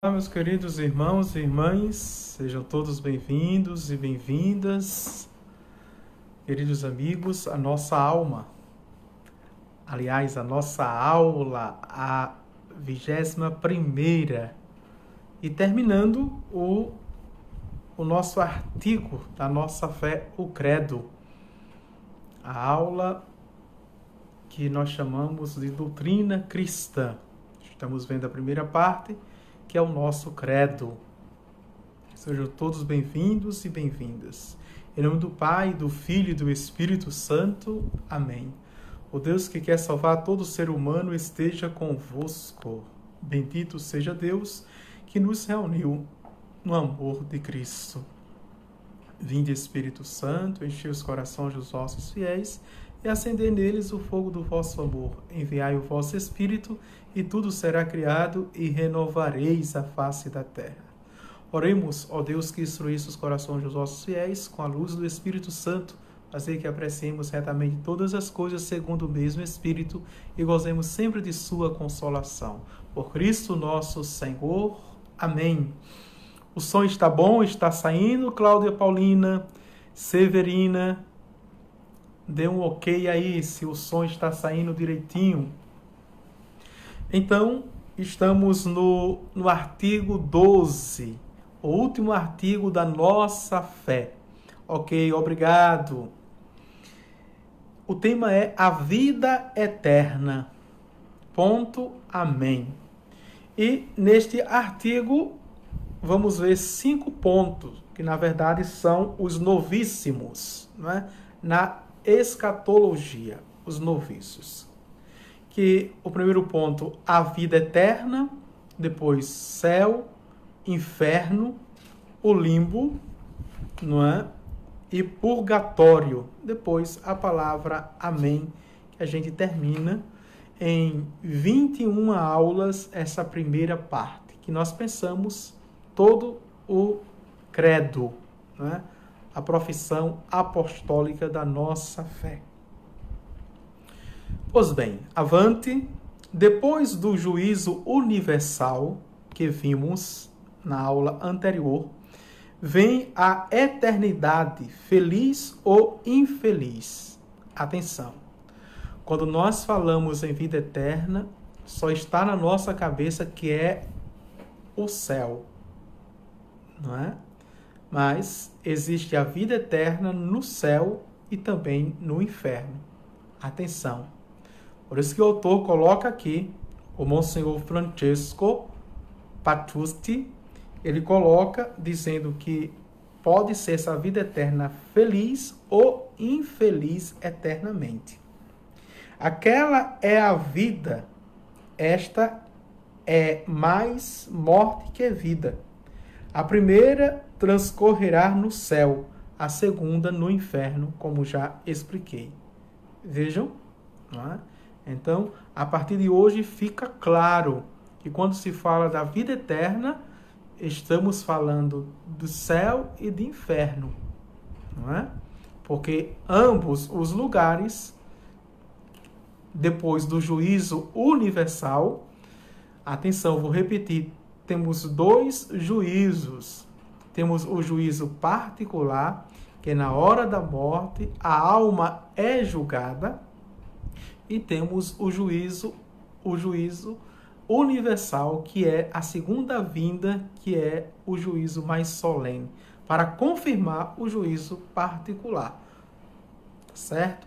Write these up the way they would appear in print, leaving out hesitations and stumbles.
Olá, meus queridos irmãos e irmãs, sejam todos bem-vindos e bem-vindas, queridos amigos, a nossa alma, aliás, a nossa aula, a 21ª, e terminando o nosso artigo da nossa fé, o Credo, a aula que nós chamamos de doutrina cristã. Estamos vendo a primeira parte, que é o nosso credo. Sejam todos bem-vindos e bem-vindas. Em nome do Pai, do Filho e do Espírito Santo. Amém. O Deus que quer salvar todo ser humano esteja convosco. Bendito seja Deus que nos reuniu no amor de Cristo. Vinde, Espírito Santo, enchei os corações dos vossos fiéis e acender neles o fogo do vosso amor. Enviai o vosso Espírito, e tudo será criado, e renovareis a face da terra. Oremos, ó Deus, que instruísse os corações dos vossos fiéis com a luz do Espírito Santo, fazer que apreciemos retamente todas as coisas segundo o mesmo Espírito e gozemos sempre de sua consolação. Por Cristo nosso Senhor. Amém. O som está bom? Está saindo? Cláudia Paulina, Severina, dê um ok aí se o som está saindo direitinho. Então, estamos no artigo 12, o último artigo da nossa fé. Ok, obrigado. O tema é a vida eterna. Ponto, amém. E neste artigo, vamos ver 5 pontos, que na verdade são os novíssimos, não é? Na escatologia, os novícios. Que o primeiro ponto, a vida eterna, depois céu, inferno, o limbo, não é? E purgatório. Depois a palavra amém, que a gente termina em 21 aulas essa primeira parte, que nós pensamos todo o credo, não é? A profissão apostólica da nossa fé. Pois bem, avante, depois do juízo universal que vimos na aula anterior, vem a eternidade, feliz ou infeliz. Atenção, quando nós falamos em vida eterna, só está na nossa cabeça que é o céu, não é? Mas existe a vida eterna no céu e também no inferno. Atenção. Por isso que o autor coloca aqui, o Monsenhor Francesco Patusti, ele coloca dizendo que pode ser essa vida eterna feliz ou infeliz eternamente. Aquela é a vida, esta é mais morte que vida. A primeira transcorrerá no céu, a segunda no inferno, como já expliquei. Vejam, não é? Então, a partir de hoje fica claro que quando se fala da vida eterna, estamos falando do céu e do inferno, não é? Porque ambos os lugares, depois do juízo universal, atenção, vou repetir, temos 2 juízos. Temos o juízo particular, que na hora da morte a alma é julgada, e temos o juízo universal, que é a segunda vinda, que é o juízo mais solene, para confirmar o juízo particular. Certo?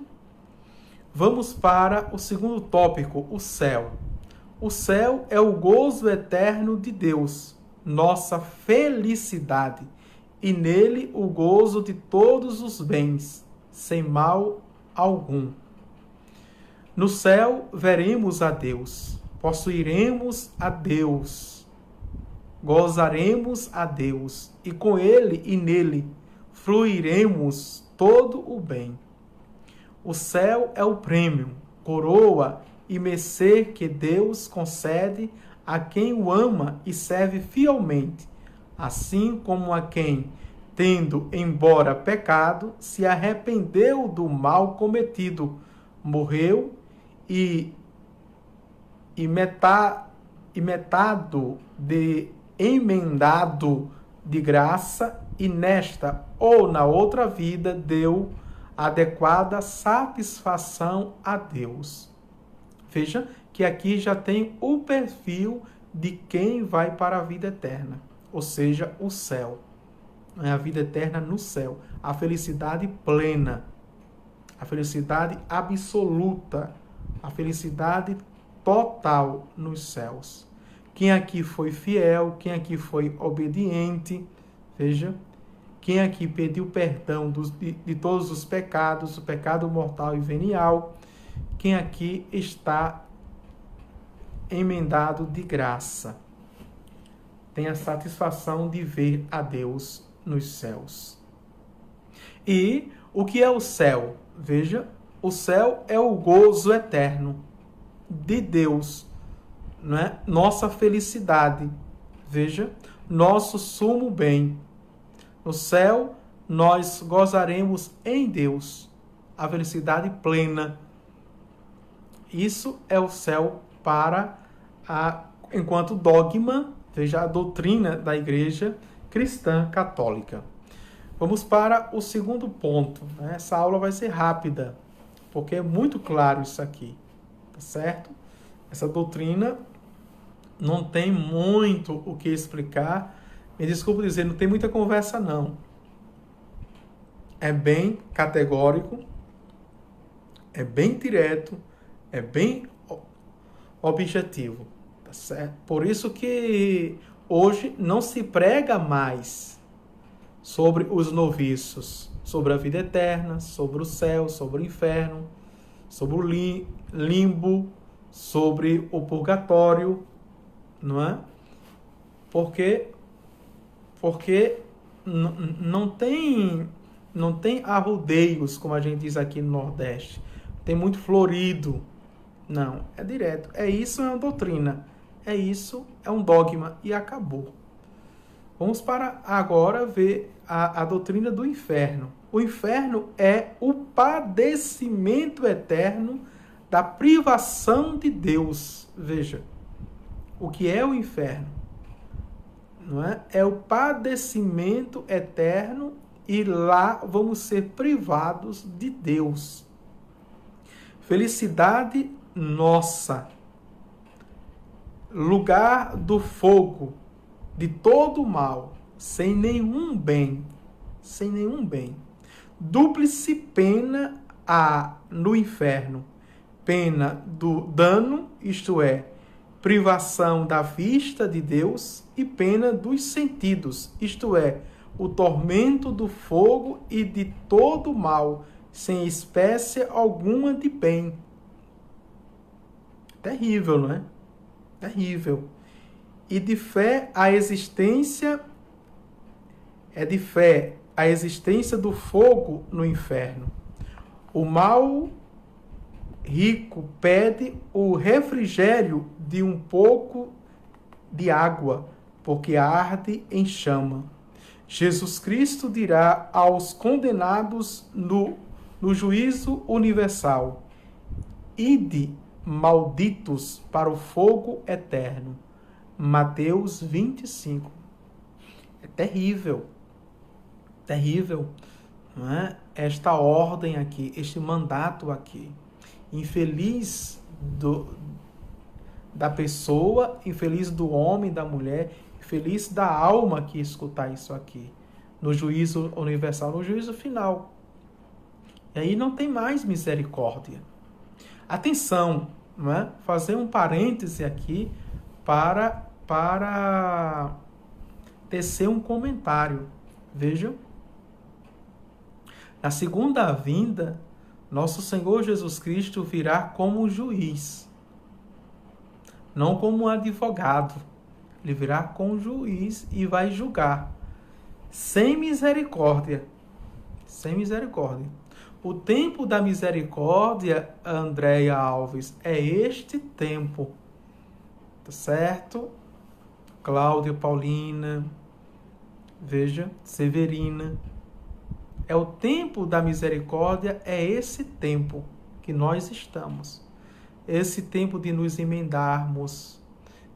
Vamos para o segundo tópico, o céu. O céu é o gozo eterno de Deus, nossa felicidade, e nele o gozo de todos os bens, sem mal algum. No céu veremos a Deus, possuiremos a Deus, gozaremos a Deus, e com ele e nele fruiremos todo o bem. O céu é o prêmio, coroa e mercê que Deus concede a quem o ama e serve fielmente, assim como a quem, tendo embora pecado, se arrependeu do mal cometido, morreu e metado de emendado de graça e nesta ou na outra vida deu adequada satisfação a Deus. Veja que aqui já tem o perfil de quem vai para a vida eterna, ou seja, o céu. A vida eterna no céu, a felicidade plena, a felicidade absoluta, a felicidade total nos céus. Quem aqui foi fiel, quem aqui foi obediente, veja, quem aqui pediu perdão de todos os pecados, o pecado mortal e venial, quem aqui está emendado de graça, tem a satisfação de ver a Deus nos céus. E o que é o céu? Veja, o céu é o gozo eterno de Deus, não é? Nossa felicidade, veja, nosso sumo bem. No céu, nós gozaremos em Deus a felicidade plena. Isso é o céu enquanto dogma, veja, a doutrina da Igreja Cristã Católica. Vamos para o segundo ponto. Essa aula vai ser rápida, porque é muito claro isso aqui, tá certo? Essa doutrina não tem muito o que explicar. Me desculpe dizer, não tem muita conversa, não. É bem categórico, é bem direto, é bem objetivo, tá certo? Por isso que hoje não se prega mais sobre os noviços, sobre a vida eterna, sobre o céu, sobre o inferno, sobre o limbo, sobre o purgatório, não é? Porque não tem arrudeios, como a gente diz aqui no Nordeste. Tem muito florido. Não, é direto. É isso, é uma doutrina. É isso, é um dogma e acabou. Vamos para agora ver a doutrina do inferno. O inferno é o padecimento eterno da privação de Deus. Veja, o que é o inferno? Não é? É o padecimento eterno e lá vamos ser privados de Deus. Felicidade nossa, lugar do fogo, de todo mal, sem nenhum bem, Dúplice pena há no inferno, pena do dano, isto é, privação da vista de Deus, e pena dos sentidos, isto é, o tormento do fogo e de todo mal, sem espécie alguma de bem. Terrível, não é? Terrível. E de fé a existência do fogo no inferno. O mal rico pede o refrigério de um pouco de água, porque arde em chama. Jesus Cristo dirá aos condenados no juízo universal: ide, malditos, para o fogo eterno. Mateus 25. É terrível. Terrível, não é? Esta ordem aqui, este mandato aqui. Infeliz da pessoa, infeliz do homem, da mulher, infeliz da alma que escutar isso aqui. No juízo universal, no juízo final. E aí não tem mais misericórdia. Atenção, não é? Fazer um parêntese aqui para tecer um comentário. Vejam. Na segunda vinda, nosso Senhor Jesus Cristo virá como juiz, não como um advogado. Ele virá como juiz e vai julgar, sem misericórdia. Sem misericórdia. O tempo da misericórdia, Andréia Alves, é este tempo. Tá certo? Cláudia Paulina, veja, Severina. É o tempo da misericórdia, é esse tempo que nós estamos. Esse tempo de nos emendarmos,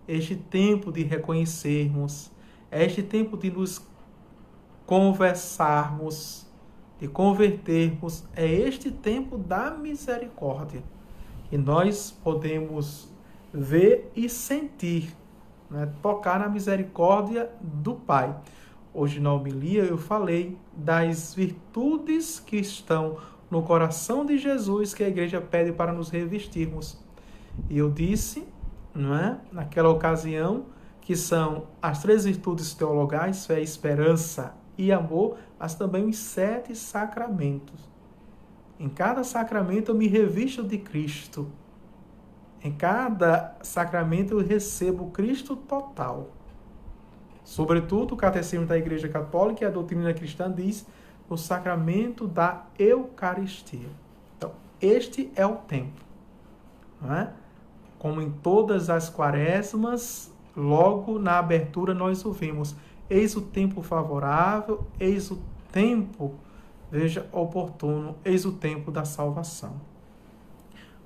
este tempo de reconhecermos é este tempo de nos conversarmos, de convertermos, é este tempo da misericórdia. E nós podemos ver e sentir, né, tocar na misericórdia do Pai. Hoje na homilia eu falei das virtudes que estão no coração de Jesus que a igreja pede para nos revestirmos. E eu disse, não é, naquela ocasião, que são as 3 virtudes teologais, fé, esperança e amor, mas também os 7 sacramentos. Em cada sacramento eu me revisto de Cristo. Em cada sacramento eu recebo Cristo total. Sobretudo, o Catecismo da Igreja Católica e a doutrina cristã diz no sacramento da Eucaristia. Então, este é o tempo. Não é? Como em todas as quaresmas, logo na abertura nós ouvimos: eis o tempo favorável, eis o tempo, veja, oportuno, eis o tempo da salvação.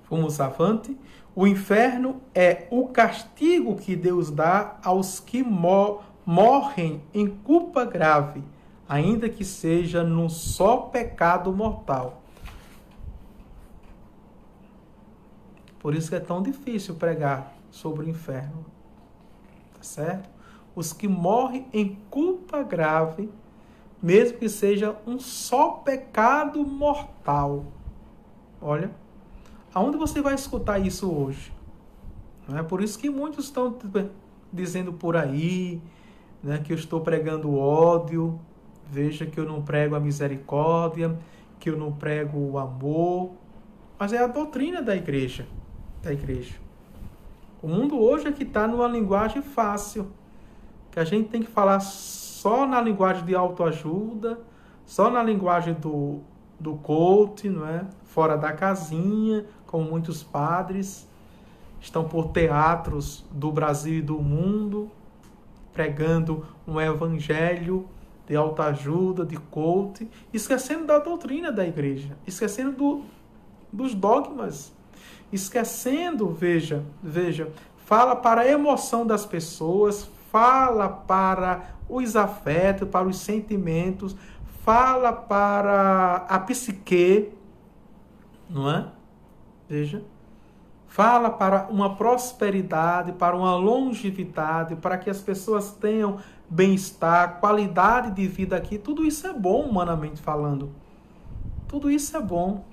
Vamos avante. O inferno é o castigo que Deus dá aos que morrem em culpa grave, ainda que seja num só pecado mortal. Por isso que é tão difícil pregar sobre o inferno. Tá certo? Os que morrem em culpa grave, mesmo que seja um só pecado mortal. Olha, aonde você vai escutar isso hoje? Não é por isso que muitos estão dizendo por aí, né, que eu estou pregando ódio. Veja que eu não prego a misericórdia, que eu não prego o amor. Mas é a doutrina da igreja. O mundo hoje é que está numa linguagem fácil, que a gente tem que falar só na linguagem de autoajuda, só na linguagem do coach, não é? Fora da casinha, como muitos padres estão por teatros do Brasil e do mundo, pregando um evangelho de autoajuda, de coach, esquecendo da doutrina da igreja, esquecendo dos dogmas, esquecendo, veja, fala para a emoção das pessoas, fala para os afetos, para os sentimentos, fala para a psique, não é? Veja. Fala para uma prosperidade, para uma longevidade, para que as pessoas tenham bem-estar, qualidade de vida aqui. Tudo isso é bom, humanamente falando. Tudo isso é bom.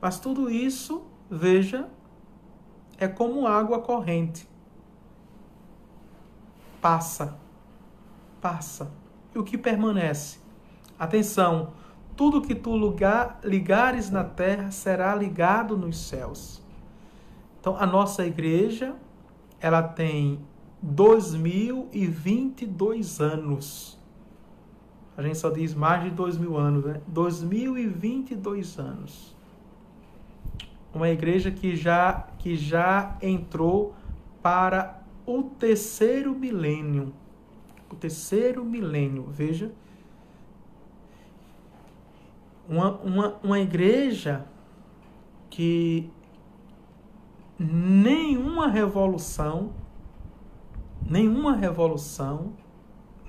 Mas tudo isso, veja, é como água corrente. Passa. E o que permanece? Atenção, tudo que tu ligares na terra será ligado nos céus. Então, a nossa igreja, ela tem 2022 anos. A gente só diz mais de 2000 anos, né? 2022 anos. Uma igreja que já entrou para o terceiro milênio. O terceiro milênio, veja. Uma igreja que nenhuma revolução,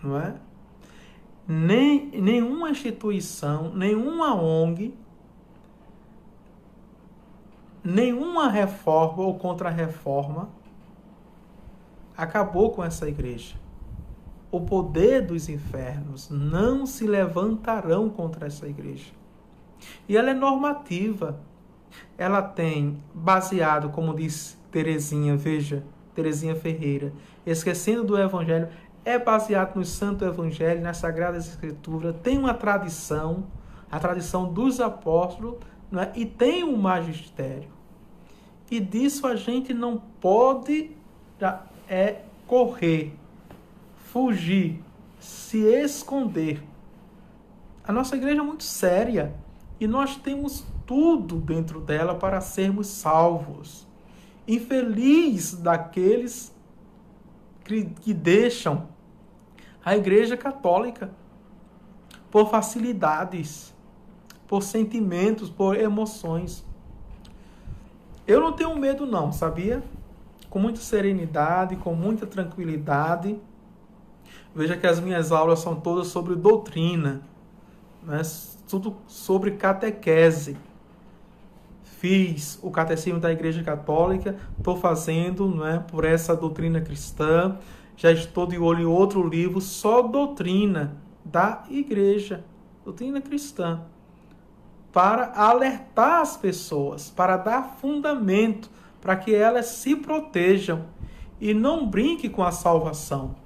não é? Nenhuma instituição, nenhuma ONG, nenhuma reforma ou contra-reforma acabou com essa igreja. O poder dos infernos não se levantarão contra essa igreja. E ela é normativa. Ela tem baseado, como diz Teresinha, veja, Teresinha Ferreira, esquecendo do Evangelho, é baseado no Santo Evangelho, nas Sagradas Escrituras, tem uma tradição, a tradição dos apóstolos, não é? E tem um magistério. E disso a gente não pode correr, fugir, se esconder. A nossa igreja é muito séria e nós temos tudo dentro dela para sermos salvos. Infeliz daqueles que deixam a Igreja Católica por facilidades, por sentimentos, por emoções. Eu não tenho medo não, sabia? Com muita serenidade, com muita tranquilidade, Veja que as minhas aulas são todas sobre doutrina, né? Tudo sobre catequese. Fiz o Catecismo da Igreja Católica, estou fazendo, né, por essa doutrina cristã. Já estou de olho em outro livro, só doutrina da Igreja, doutrina cristã, para alertar as pessoas, para dar fundamento, para que elas se protejam e não brinque com a salvação.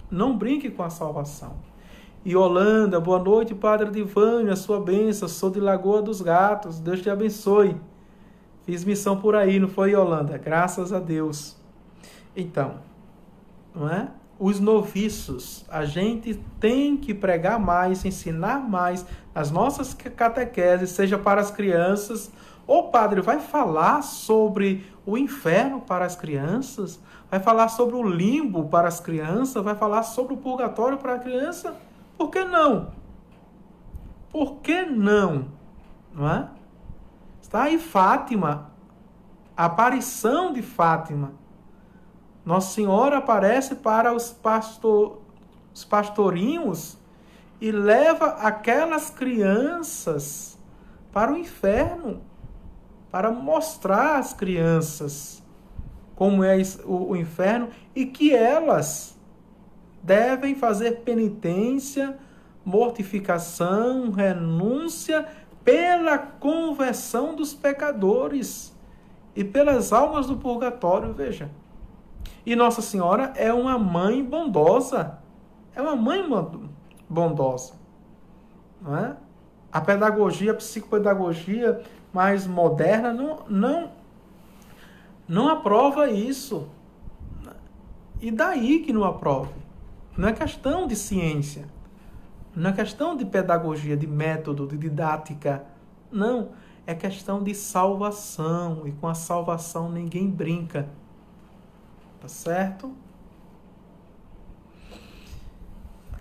Não brinque com a salvação. E Holanda, boa noite, Padre Divânio, a sua bênção, sou de Lagoa dos Gatos, Deus te abençoe. Fiz missão por aí, não foi, Holanda? Graças a Deus. Então, não é? Os noviços, a gente tem que pregar mais, ensinar mais as nossas catequeses, seja para as crianças. Ô padre, vai falar sobre o inferno para as crianças? Vai falar sobre o limbo para as crianças? Vai falar sobre o purgatório para a criança? Por que não? Por que não? Não é? Está aí Fátima, a aparição de Fátima. Nossa Senhora aparece para os pastorinhos e leva aquelas crianças para o inferno, para mostrar às crianças como é o inferno e que elas devem fazer penitência, mortificação, renúncia pela conversão dos pecadores e pelas almas do purgatório, veja. E Nossa Senhora é uma mãe bondosa. É uma mãe bondosa. Não é? A pedagogia, a psicopedagogia mais moderna não aprova isso. E daí que não aprove? Não é questão de ciência. Não é questão de pedagogia, de método, de didática. Não. É questão de salvação. E com a salvação ninguém brinca. Tá certo?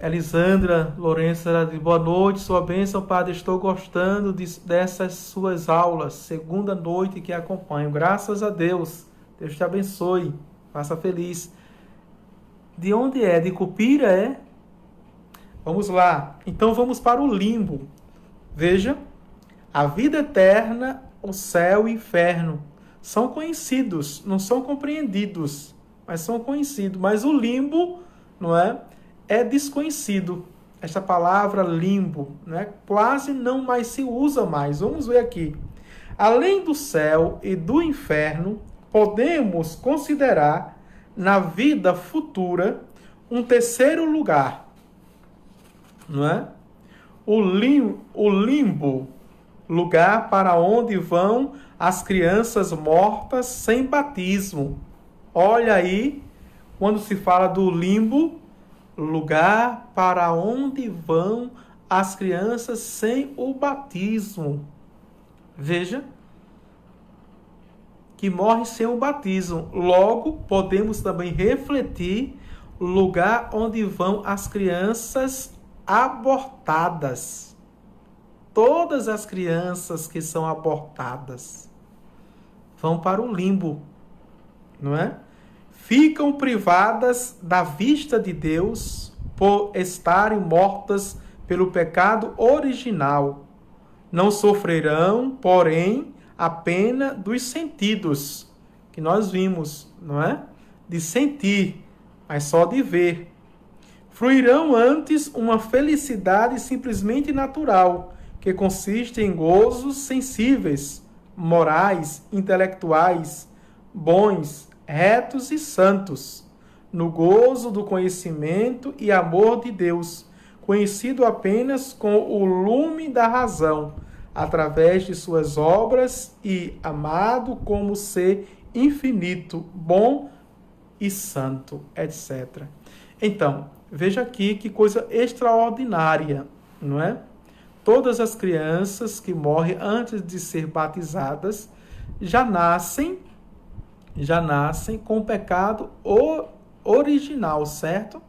Elisandra Lourenço, boa noite, sua bênção, Padre. Estou gostando dessas suas aulas. Segunda noite que acompanho. Graças a Deus. Deus te abençoe. Faça feliz. De onde é? De Cupira, é? Vamos lá. Então vamos para o limbo. Veja. A vida eterna, o céu e o inferno são conhecidos, não são compreendidos, mas são conhecidos. Mas o limbo, não é? É desconhecido. Esta palavra limbo, né? Quase não mais se usa mais. Vamos ver aqui. Além do céu e do inferno, podemos considerar na vida futura um terceiro lugar, não é? O limbo, lugar para onde vão as crianças mortas sem batismo. Olha aí, quando se fala do limbo, lugar para onde vão as crianças sem o batismo. Veja, que morre sem o batismo. Logo, podemos também refletir o lugar onde vão as crianças abortadas. Todas as crianças que são abortadas vão para o limbo, não é? Ficam privadas da vista de Deus por estarem mortas pelo pecado original. Não sofrerão, porém, a pena dos sentidos, que nós vimos, não é? De sentir, mas só de ver. Fruirão antes uma felicidade simplesmente natural, que consiste em gozos sensíveis, morais, intelectuais, bons, retos e santos, no gozo do conhecimento e amor de Deus, conhecido apenas com o lume da razão, através de suas obras e amado como ser infinito, bom e santo, etc. Então, veja aqui que coisa extraordinária, não é? Todas as crianças que morrem antes de ser batizadas já nascem com o pecado original, certo?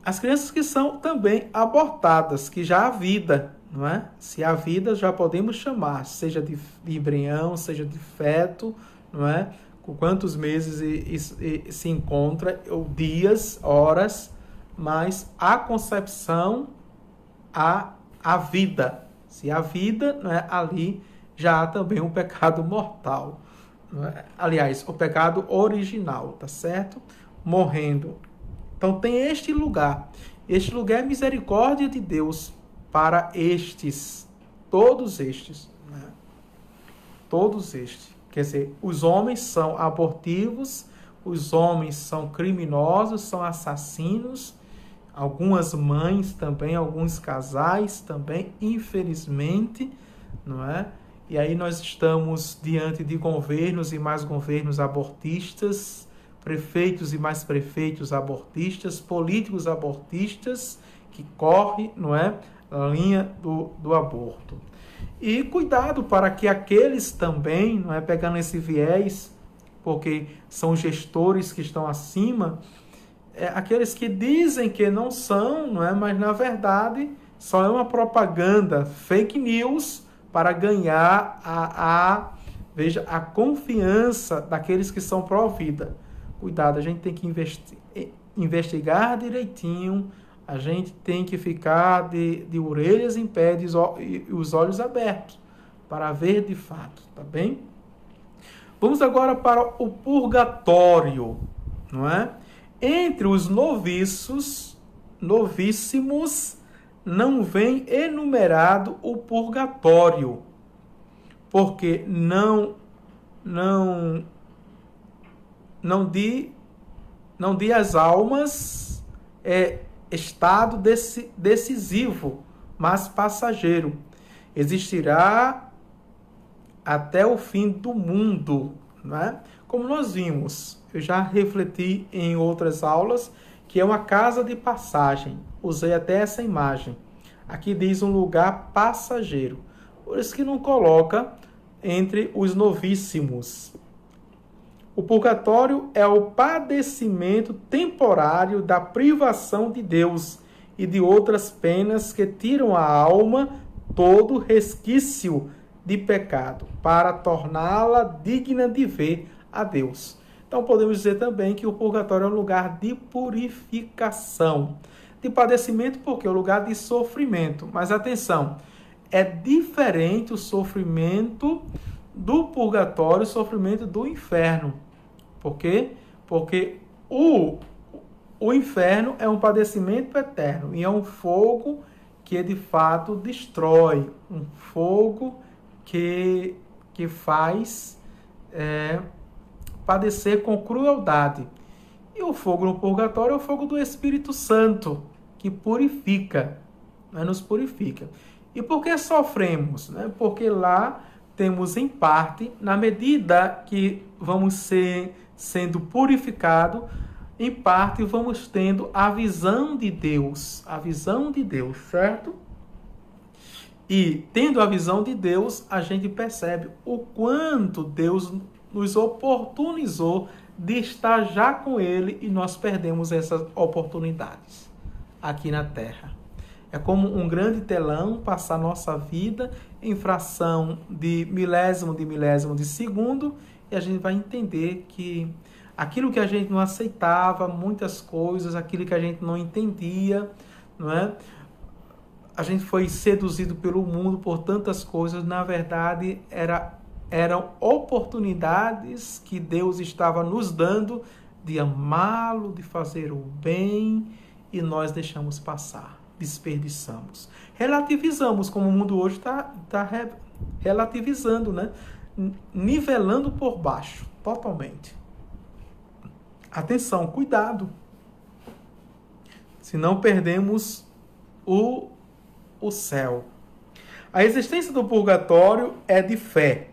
As crianças que são também abortadas, que já há vida, não é? Se há vida, já podemos chamar, seja de embrião, seja de feto, não é? Com quantos meses se encontra, ou dias, horas, mas a concepção, a vida. Se há vida, não é, ali já há também um pecado mortal. Não é? Aliás, o pecado original, tá certo? Morrendo. Então tem este lugar. Este lugar é misericórdia de Deus para estes, todos estes. Né? Todos estes. Quer dizer, os homens são abortivos, os homens são criminosos, são assassinos, algumas mães também, alguns casais também, infelizmente, não é? E aí nós estamos diante de governos e mais governos abortistas, prefeitos e mais prefeitos abortistas, políticos abortistas, que correm, não é, a linha do aborto. E cuidado para que aqueles também, não é, pegando esse viés, porque são gestores que estão acima, aqueles que dizem que não são, não é, mas na verdade só é uma propaganda, fake news, para ganhar a confiança daqueles que são pró-vida. Cuidado, a gente tem que investigar direitinho, a gente tem que ficar de orelhas em pé e os olhos abertos para ver de fato, tá bem? Vamos agora para o purgatório, não é? Entre os novíssimos não vem enumerado o purgatório, porque não di às almas estado decisivo, mas passageiro. Existirá até o fim do mundo, não é? Como nós vimos, eu já refleti em outras aulas, que é uma casa de passagem. Usei até essa imagem. Aqui diz um lugar passageiro. Por isso que não coloca entre os novíssimos. O purgatório é o padecimento temporário da privação de Deus e de outras penas que tiram a alma todo resquício de pecado, para torná-la digna de ver a Deus. Então podemos dizer também que o purgatório é um lugar de purificação, de padecimento, porque é um lugar de sofrimento. Mas atenção, é diferente o sofrimento do purgatório, o sofrimento do inferno. Por quê? Porque o inferno é um padecimento eterno e é um fogo que de fato destrói, um fogo que faz padecer com crueldade. E o fogo no purgatório é o fogo do Espírito Santo, que purifica, né? Nos purifica. E por que sofremos? Né? Porque lá temos em parte, na medida que vamos sendo purificados, em parte vamos tendo a visão de Deus, certo? E tendo a visão de Deus, a gente percebe o quanto Deus nos oportunizou de estar já com Ele e nós perdemos essas oportunidades aqui na Terra. É como um grande telão passar nossa vida em fração de milésimo de segundo e a gente vai entender que aquilo que a gente não aceitava, muitas coisas, aquilo que a gente não entendia, não é? A gente foi seduzido pelo mundo por tantas coisas, na verdade eram oportunidades que Deus estava nos dando de amá-lo, de fazer o bem, e nós deixamos passar, desperdiçamos. Relativizamos, como o mundo hoje está relativizando, né? Nivelando por baixo, totalmente. Atenção, cuidado, senão perdemos o céu. A existência do purgatório é de fé.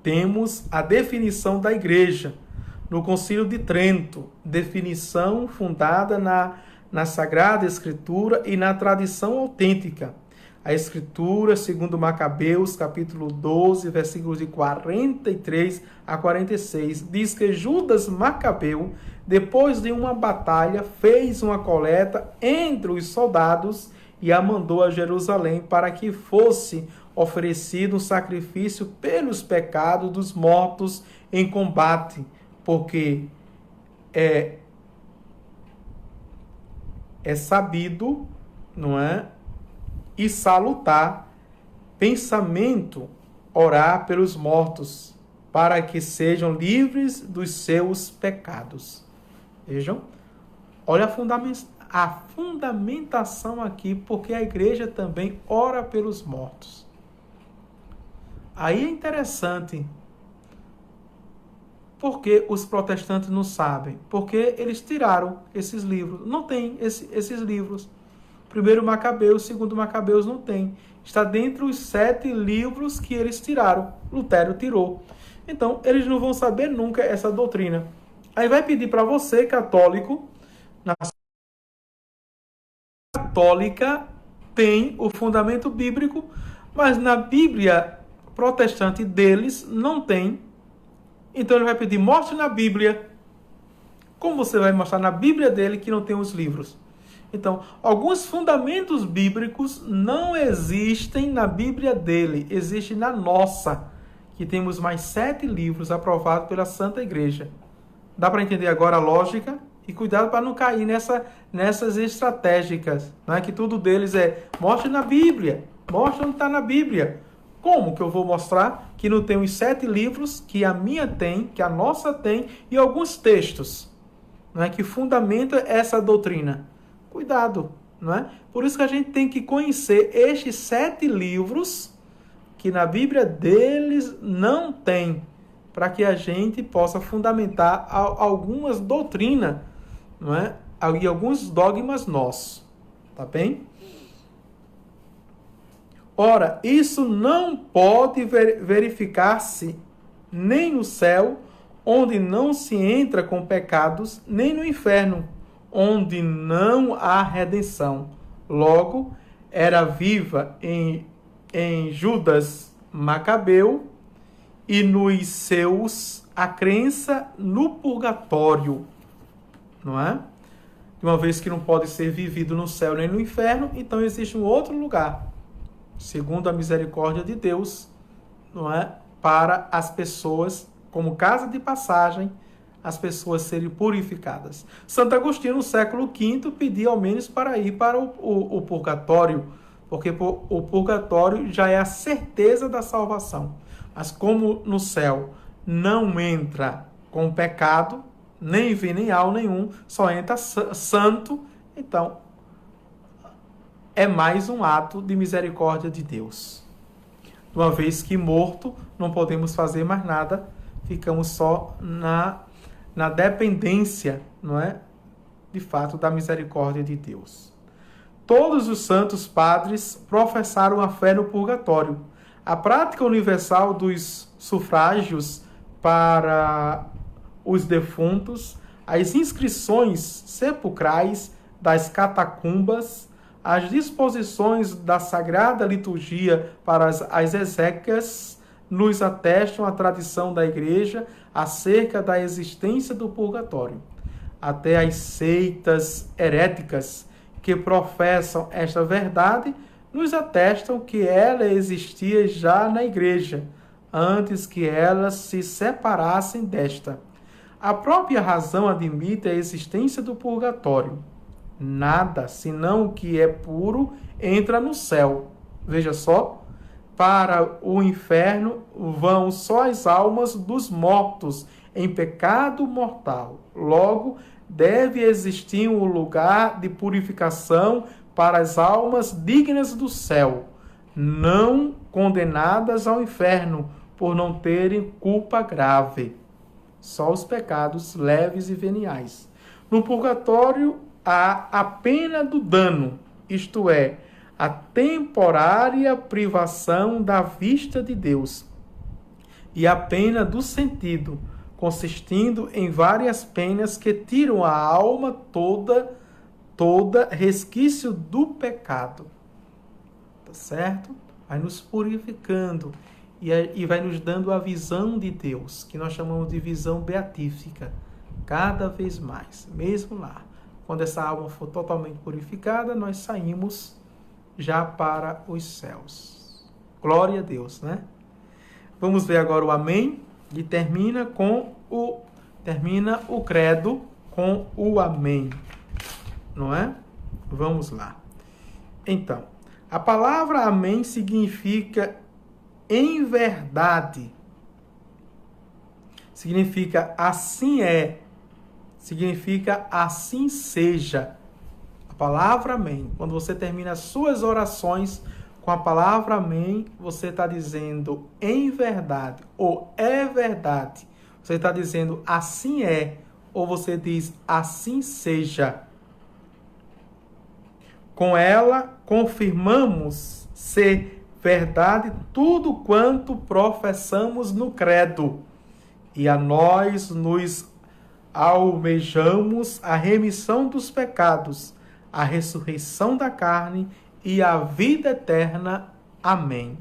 Temos a definição da Igreja no Concílio de Trento, definição fundada na Sagrada Escritura e na tradição autêntica. A Escritura, segundo Macabeus, capítulo 12, versículos de 43 a 46, diz que Judas Macabeu, depois de uma batalha, fez uma coleta entre os soldados e a mandou a Jerusalém para que fosse oferecido um sacrifício pelos pecados dos mortos em combate, porque é sabido, não é? E salutar pensamento orar pelos mortos, para que sejam livres dos seus pecados. Vejam, olha a fundamentação aqui, porque a igreja também ora pelos mortos. Aí é interessante, porque os protestantes não sabem, porque eles tiraram esses livros. Não tem esses livros. Primeiro Macabeus, segundo Macabeus não tem. Está dentre os 7 livros que eles tiraram. Lutero tirou. Então, eles não vão saber nunca essa doutrina. Aí vai pedir para você, católico, na católica tem o fundamento bíblico, mas na Bíblia protestante deles não tem. Então ele vai pedir, mostre na Bíblia. Como você vai mostrar na Bíblia dele que não tem os livros? Então, alguns fundamentos bíblicos não existem na Bíblia dele, existem na nossa, que temos mais 7 livros aprovados pela Santa Igreja. Dá para entender agora a lógica? E cuidado para não cair nessas estratégicas, né? Que tudo deles é, mostre na Bíblia, mostre onde está na Bíblia. Como que eu vou mostrar que não tem os 7 livros que a minha tem, que a nossa tem, e alguns textos, né, que fundamentam essa doutrina? Cuidado, não é? Por isso que a gente tem que conhecer estes 7 livros que na Bíblia deles não tem, para que a gente possa fundamentar algumas doutrinas, não é? E alguns dogmas nossos, tá bem? Ora, isso não pode verificar-se nem no céu, onde não se entra com pecados, nem no inferno, onde não há redenção. Logo, era viva em Judas Macabeu e nos seus a crença no purgatório, não é? De uma vez que não pode ser vivido no céu nem no inferno, então existe um outro lugar, segundo a misericórdia de Deus, não é? Para as pessoas, como casa de passagem, as pessoas serem purificadas. Santo Agostinho, no século V, pedia ao menos para ir para o purgatório, porque o purgatório já é a certeza da salvação. Mas como no céu não entra com pecado, nem venial nenhum, só entra santo, então é mais um ato de misericórdia de Deus. Uma vez que morto, não podemos fazer mais nada, ficamos só na dependência, não é? De fato, da misericórdia de Deus. Todos os santos padres professaram a fé no purgatório. A prática universal dos sufrágios para os defuntos, as inscrições sepulcrais das catacumbas, as disposições da Sagrada Liturgia para as exéquias nos atestam a tradição da Igreja acerca da existência do purgatório. Até as seitas heréticas que professam esta verdade nos atestam que ela existia já na Igreja, antes que elas se separassem desta. A própria razão admite a existência do purgatório. Nada, senão o que é puro, entra no céu. Veja só, para o inferno vão só as almas dos mortos em pecado mortal. Logo, deve existir um lugar de purificação para as almas dignas do céu, não condenadas ao inferno por não terem culpa grave. Só os pecados leves e veniais. No purgatório há a pena do dano, isto é, a temporária privação da vista de Deus, e a pena do sentido, consistindo em várias penas que tiram a alma toda resquício do pecado. Tá certo? Vai nos purificando e vai nos dando a visão de Deus, que nós chamamos de visão beatífica, cada vez mais, mesmo lá. Quando essa alma for totalmente purificada, nós saímos já para os céus. Glória a Deus, né? Vamos ver agora o amém, e termina o credo com o amém, não é? Vamos lá. Então, a palavra amém significa em verdade. Significa assim é. Significa assim seja. A palavra amém. Quando você termina as suas orações com a palavra amém, você está dizendo em verdade ou é verdade. Você está dizendo assim é, ou você diz assim seja. Com ela, confirmamos ser verdade tudo quanto professamos no credo. E a nós nos almejamos a remissão dos pecados, a ressurreição da carne e a vida eterna. Amém.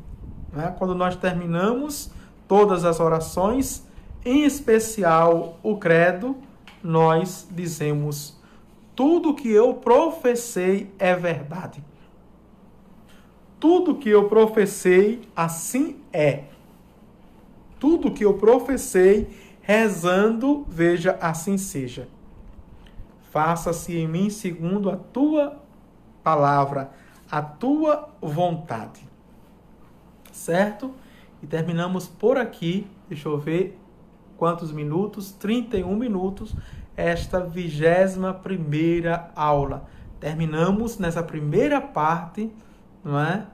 Quando nós terminamos todas as orações, em especial o credo, nós dizemos: tudo que eu professei é verdade. Tudo que eu professei, assim é. Tudo que eu professei, rezando, veja, assim seja. Faça-se em mim segundo a tua palavra, a tua vontade. Certo? E terminamos por aqui. Deixa eu ver quantos minutos. 31 minutos. Esta 21ª aula. Terminamos nessa primeira parte, não é?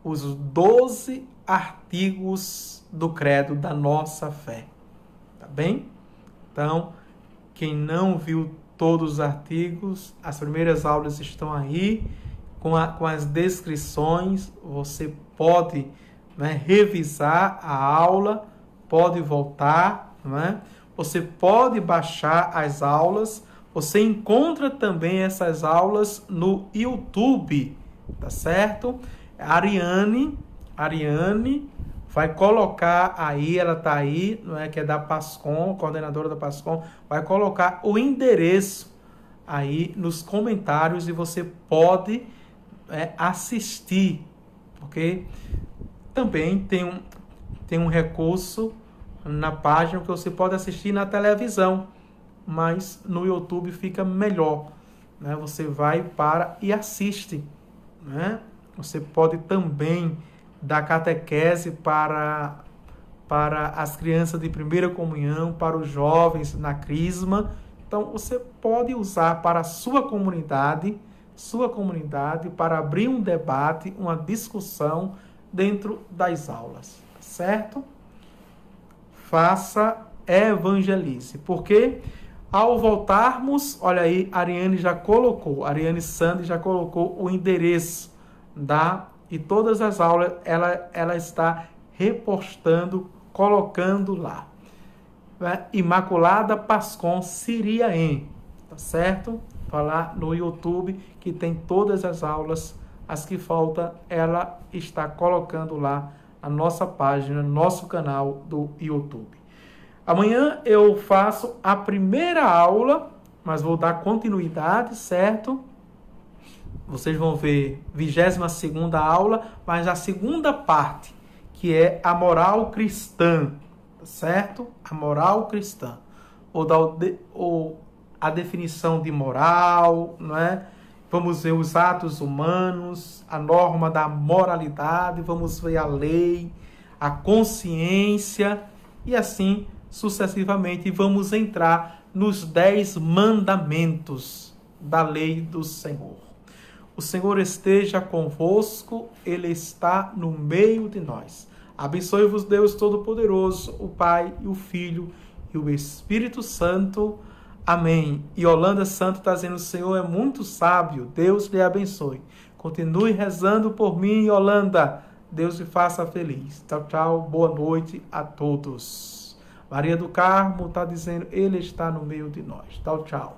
Os 12 artigos do credo da nossa fé. Tá bem? Então, quem não viu todos os artigos, as primeiras aulas estão aí, com as descrições. Você pode, revisar a aula, pode voltar, Você pode baixar as aulas. Você encontra também essas aulas no YouTube, tá certo? A Ariane vai colocar aí, ela está aí, que é da PASCOM, coordenadora da PASCOM, vai colocar o endereço aí nos comentários e você pode assistir, porque também tem um recurso na página que você pode assistir na televisão, mas no YouTube fica melhor, Você vai para e assiste, Você pode também dar catequese para as crianças de primeira comunhão, para os jovens na crisma. Então, você pode usar para a sua comunidade, para abrir um debate, uma discussão dentro das aulas, certo? Faça, evangelize. Porque ao voltarmos, olha aí, Ariane Sandi já colocou o endereço e todas as aulas ela está repostando, colocando lá. Imaculada Pascom Siriaém, tá certo? Vai lá no YouTube que tem todas as aulas, as que faltam, ela está colocando lá a nossa página, nosso canal do YouTube. Amanhã eu faço a primeira aula, mas vou dar continuidade, certo? Vocês vão ver 22ª aula, mas a segunda parte, que é a moral cristã, certo? A moral cristã. Ou a definição de moral, não é? Vamos ver os atos humanos, a norma da moralidade, vamos ver a lei, a consciência e assim sucessivamente. Vamos entrar nos 10 mandamentos da lei do Senhor. O Senhor esteja convosco, Ele está no meio de nós. Abençoe-vos Deus Todo-Poderoso, o Pai e o Filho e o Espírito Santo. Amém. E Yolanda Santo está dizendo: o Senhor é muito sábio, Deus lhe abençoe. Continue rezando por mim, Yolanda. Deus lhe faça feliz. Tchau, tchau. Boa noite a todos. Maria do Carmo está dizendo: Ele está no meio de nós. Tchau, tchau.